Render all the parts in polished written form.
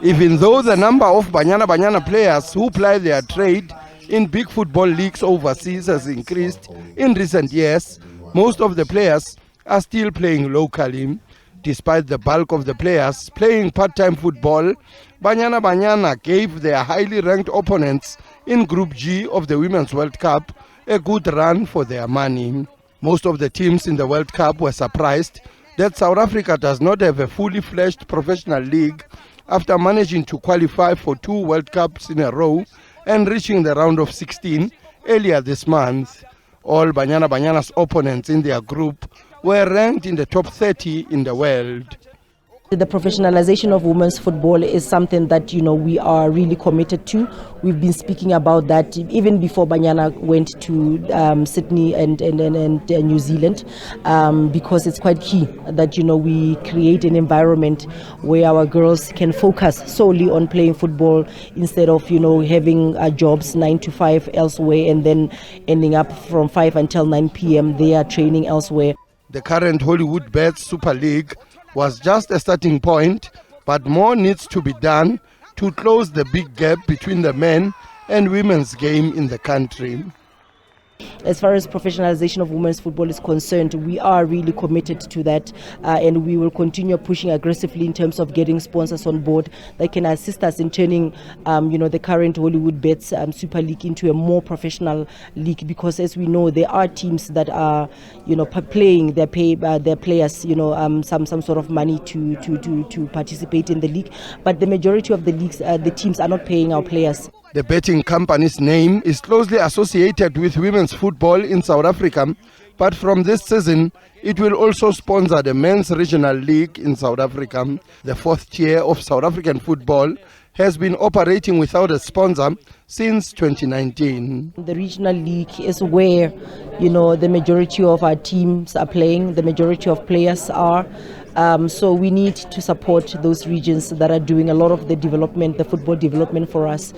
Even though the number of Banyana Banyana players who ply their trade in big football leagues overseas has increased in recent years, most of the players are still playing locally. Despite the bulk of the players playing part-time football, Banyana Banyana gave their highly ranked opponents in Group G of the Women's World Cup a good run for their money. Most of the teams in the World Cup were surprised that South Africa does not have a fully-fledged professional league after managing to qualify for 2 World Cups in a row and reaching the round of 16 earlier this month. All Banyana Banyana's opponents in their group were ranked in the top 30 in the world. The professionalization of women's football is something that we are really committed to. We've been speaking about that even before Banyana went to Sydney and New Zealand, because it's quite key that we create an environment where our girls can focus solely on playing football instead of having jobs 9 to 5 elsewhere and then ending up from 5 until 9 p.m. they are training elsewhere. The current Hollywood Bets Super League was just a starting point, but more needs to be done to close the big gap between the men and women's game in the country. As far as professionalization of women's football is concerned, we are really committed to that, and we will continue pushing aggressively in terms of getting sponsors on board that can assist us in turning the current Hollywood Bets Super League into a more professional league, because as we know, there are teams that are playing their players some sort of money to participate in the league, but the majority of the teams are not paying our players. The betting company's name is closely associated with women's football in South Africa, but from this season, it will also sponsor the Men's Regional League in South Africa. The 4th tier of South African football has been operating without a sponsor since 2019. The Regional League is where, the majority of our teams are playing, the majority of players are. So we need to support those regions that are doing a lot of the development, the football development for us.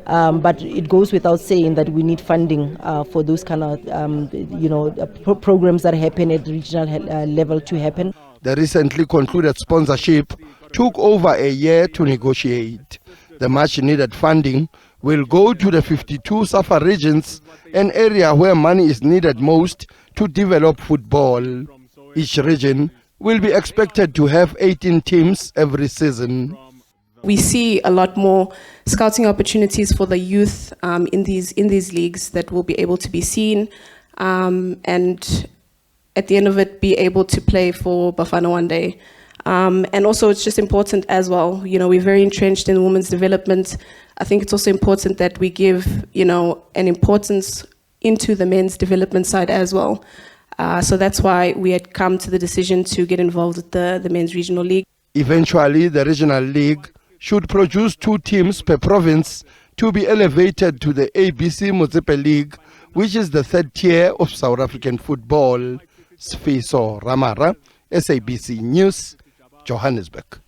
But it goes without saying that we need funding for those kind of, programs that happen at the regional level to happen. The recently concluded sponsorship took over a year to negotiate. The much-needed funding will go to the 52 SAFA regions, an area where money is needed most to develop football. Each region will be expected to have 18 teams every season. We see a lot more scouting opportunities for the youth in these leagues that will be able to be seen, and at the end of it, be able to play for Bafana one day. And also, it's just important as well. We're very entrenched in women's development. I think it's also important that we give, an importance into the men's development side as well. So that's why we had come to the decision to get involved with the Men's Regional League. Eventually, the Regional League should produce 2 teams per province to be elevated to the ABC Motsepe League, which is the 3rd tier of South African football. Sfiso Ramara, SABC News, Johannesburg.